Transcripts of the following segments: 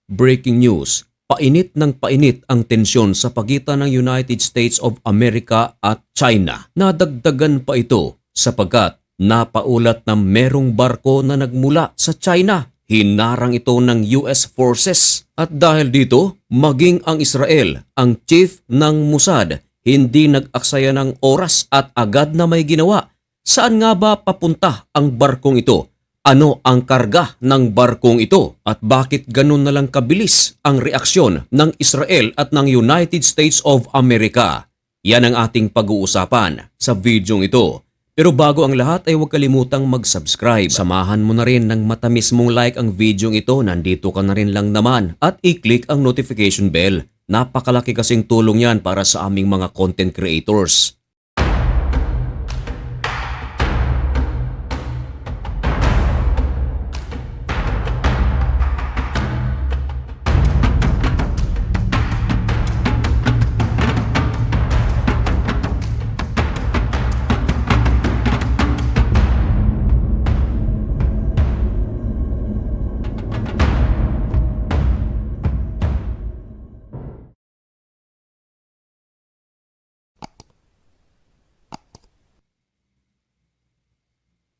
Breaking news, painit ng painit ang tensyon sa pagitan ng United States of America at China. Nadagdagan pa ito sapagkat napaulat na merong barko na nagmula sa China. Hinarang ito ng US forces. At dahil dito, maging ang Israel, ang chief ng Mossad, hindi nag-aksaya ng oras at agad na may ginawa. Saan nga ba papunta ang barkong ito? Ano ang karga ng barkong ito at bakit ganun na lang kabilis ang reaksyon ng Israel at ng United States of America? Yan ang ating pag-uusapan sa videong ito. Pero bago ang lahat ay huwag kalimutang mag-subscribe. Samahan mo na rin ng matamis mong like ang videong ito, nandito ka na rin lang naman at i-click ang notification bell. Napakalaki kasing tulong yan para sa aming mga content creators.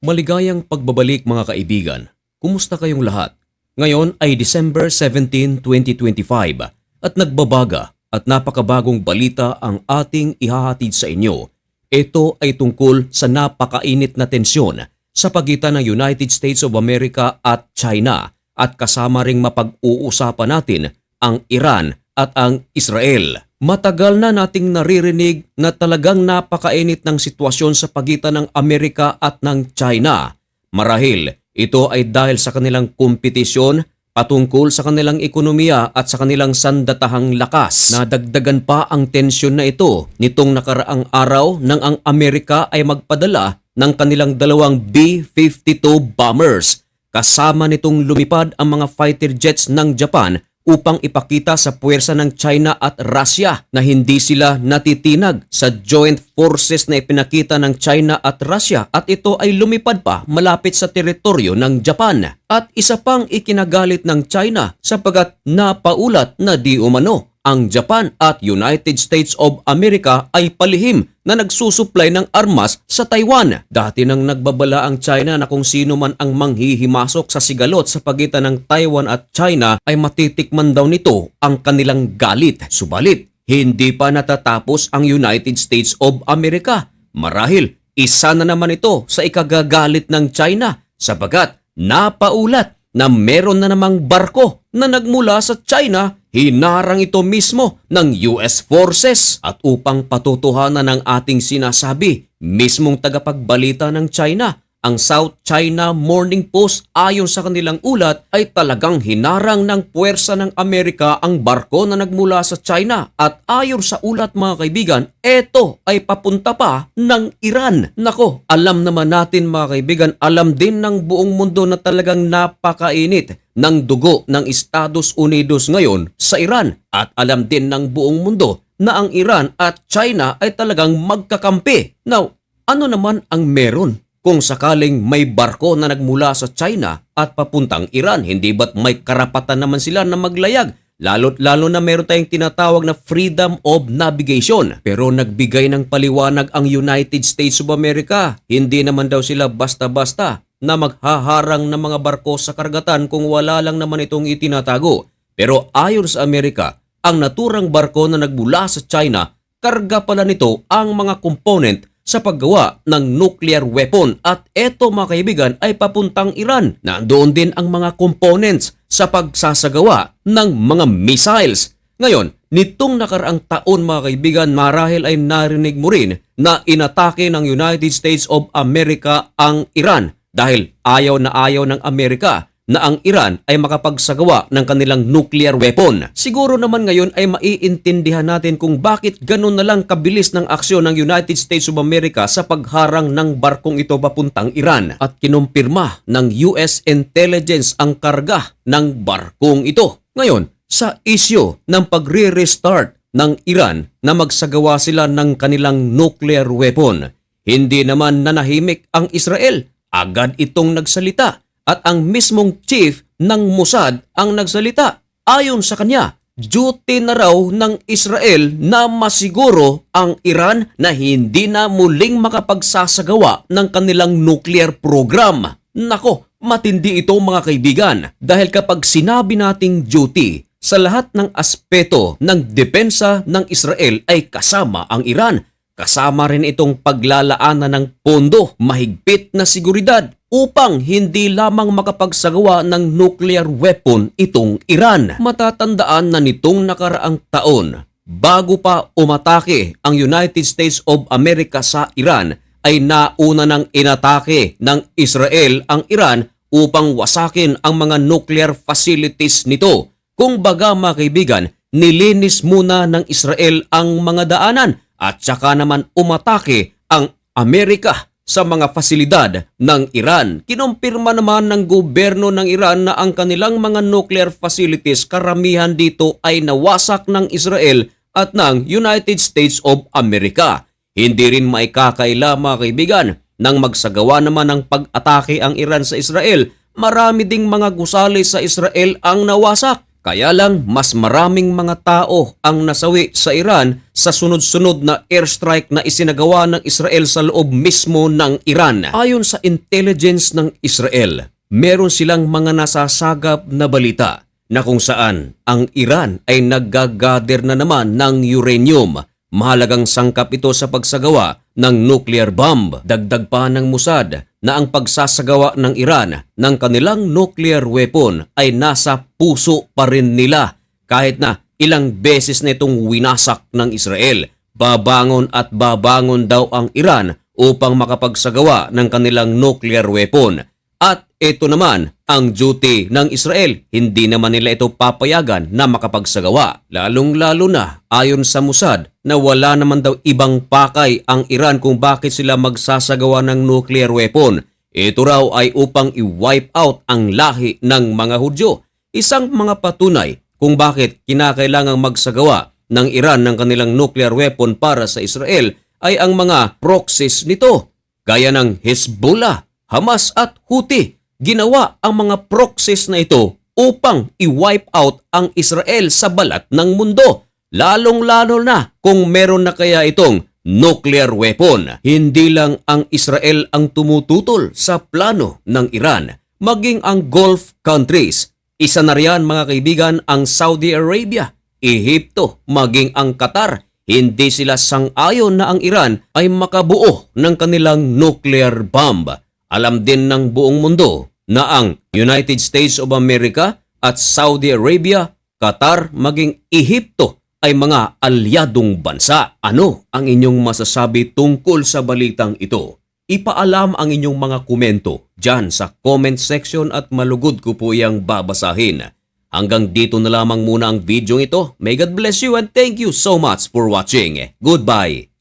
Maligayang pagbabalik mga kaibigan. Kumusta kayong lahat? Ngayon ay December 17, 2025 at nagbabaga at napakabagong balita ang ating ihahatid sa inyo. Ito ay tungkol sa napakainit na tensyon sa pagitan ng United States of America at China at kasama ring mapag-uusapan natin ang Iran at ang Israel. Matagal na nating naririnig na talagang napakainit ng sitwasyon sa pagitan ng Amerika at ng China. Marahil ito ay dahil sa kanilang kompetisyon patungkol sa kanilang ekonomiya at sa kanilang sandatahang lakas. Nadagdagan pa ang tensyon na ito nitong nakaraang araw nang ang Amerika ay magpadala ng kanilang dalawang B-52 bombers. Kasama nitong lumipad ang mga fighter jets ng Japan upang ipakita sa puwersa ng China at Russia na hindi sila natitinag sa joint forces na ipinakita ng China at Russia at ito ay lumipad pa malapit sa teritoryo ng Japan. At isa pang ikinagalit ng China sapagat napaulat na di umano ang Japan at United States of America ay palihim na nagsusuplay ng armas sa Taiwan. Dati nang nagbabala ang China na kung sino man ang manghihimasok sa sigalot sa pagitan ng Taiwan at China ay matitikman daw nito ang kanilang galit. Subalit, hindi pa natatapos ang United States of America. Marahil, isa na naman ito sa ikagagalit ng China sapagat napaulat na meron na namang barko na nagmula sa China. Hinarang ito mismo ng US forces at upang patutuhanan ng ating sinasabi, mismong tagapagbalita ng China, ang South China Morning Post ayon sa kanilang ulat ay talagang hinarang ng puwersa ng Amerika ang barko na nagmula sa China at ayon sa ulat mga kaibigan, ito ay papunta pa ng Iran. Nako, alam naman natin mga kaibigan, alam din ng buong mundo na talagang napakainit ng dugo ng Estados Unidos ngayon sa Iran at alam din ng buong mundo na ang Iran at China ay talagang magkakampi. Now, ano naman ang meron kung sakaling may barko na nagmula sa China at papuntang Iran? Hindi ba't may karapatan naman sila na maglayag? Lalo na meron tayong tinatawag na freedom of navigation. Pero nagbigay ng paliwanag ang United States of America. Hindi naman daw sila basta-basta na maghaharang ng mga barko sa karagatan kung wala lang naman itong itinatago. Pero ayon sa Amerika, ang naturang barko na nagmula sa China, karga pala nito ang mga component sa paggawa ng nuclear weapon at eto mga kaibigan ay papuntang Iran. Nandoon din ang mga components sa pagsasagawa ng mga missiles. Ngayon, nitong nakaraang taon mga kaibigan, marahil ay narinig mo rin na inatake ng United States of America ang Iran dahil ayaw ng Amerika na ang Iran ay makapagsagawa ng kanilang nuclear weapon. Siguro naman ngayon ay maiintindihan natin kung bakit ganun na lang kabilis ng aksyon ng United States of America sa pagharang ng barkong ito papuntang Iran. At kinumpirma ng US intelligence ang karga ng barkong ito. Ngayon, sa issue ng pagre-restart ng Iran na magsagawa sila ng kanilang nuclear weapon, hindi naman nanahimik ang Israel. Agad itong nagsalita. At ang mismong chief ng Mossad ang nagsalita. Ayon sa kanya, duty na raw ng Israel na masiguro ang Iran na hindi na muling makapagsasagawa ng kanilang nuclear program. Nako, matindi ito mga kaibigan dahil kapag sinabi nating duty, sa lahat ng aspeto ng depensa ng Israel ay kasama ang Iran. Kasama rin itong paglalaanan ng pondo, mahigpit na seguridad upang hindi lamang makapagsagawa ng nuclear weapon itong Iran. Matatandaan na nitong nakaraang taon, bago pa umatake ang United States of America sa Iran, ay nauna ng inatake ng Israel ang Iran upang wasakin ang mga nuclear facilities nito. Kung baga mga kaibigan, nilinis muna ng Israel ang mga daanan at saka naman umatake ang Amerika sa mga fasilidad ng Iran. Kinumpirma naman ng gobyerno ng Iran na ang kanilang mga nuclear facilities, karamihan dito ay nawasak ng Israel at ng United States of America. Hindi rin maikakaila mga kaibigan nang magsagawa naman ng pag-atake ang Iran sa Israel. Marami ding mga gusali sa Israel ang nawasak. Kaya lang mas maraming mga tao ang nasawi sa Iran sa sunod-sunod na airstrike na isinagawa ng Israel sa loob mismo ng Iran. Ayon sa intelligence ng Israel, meron silang mga nasasagap na balita na kung saan ang Iran ay naggagather na naman ng uranium. Mahalagang sangkap ito sa pagsagawa ng nuclear bomb. Dagdag pa ng Mossad na ang pagsasagawa ng Iran ng kanilang nuclear weapon ay nasa puso pa rin nila kahit na ilang beses na itong winasak ng Israel. Babangon at babangon daw ang Iran upang makapagsagawa ng kanilang nuclear weapon. At ito naman ang duty ng Israel. Hindi naman nila ito papayagan na makapagsagawa. Lalong-lalo na ayon sa Mossad na wala naman daw ibang pakay ang Iran kung bakit sila magsasagawa ng nuclear weapon. Ito raw ay upang i-wipe out ang lahi ng mga Hudyo. Isang mga patunay kung bakit kinakailangang magsagawa ng Iran ng kanilang nuclear weapon para sa Israel ay ang mga proxies nito. Gaya ng Hezbollah, Hamas at Houthi. Ginawa ang mga proxies na ito upang i-wipe out ang Israel sa balat ng mundo. Lalong-lalo na kung meron na kaya itong nuclear weapon. Hindi lang ang Israel ang tumututol sa plano ng Iran, maging ang Gulf countries. Isa na riyan mga kaibigan ang Saudi Arabia, Ehipto, maging ang Qatar. Hindi sila sang-ayon na ang Iran ay makabuo ng kanilang nuclear bomb. Alam din ng buong mundo na ang United States of America at Saudi Arabia, Qatar, maging Ehipto ay mga alyadong bansa. Ano ang inyong masasabi tungkol sa balitang ito? Ipaalam ang inyong mga komento dyan sa comment section at malugod ko po yang babasahin. Hanggang dito na lamang muna ang video ito. May God bless you and thank you so much for watching. Goodbye!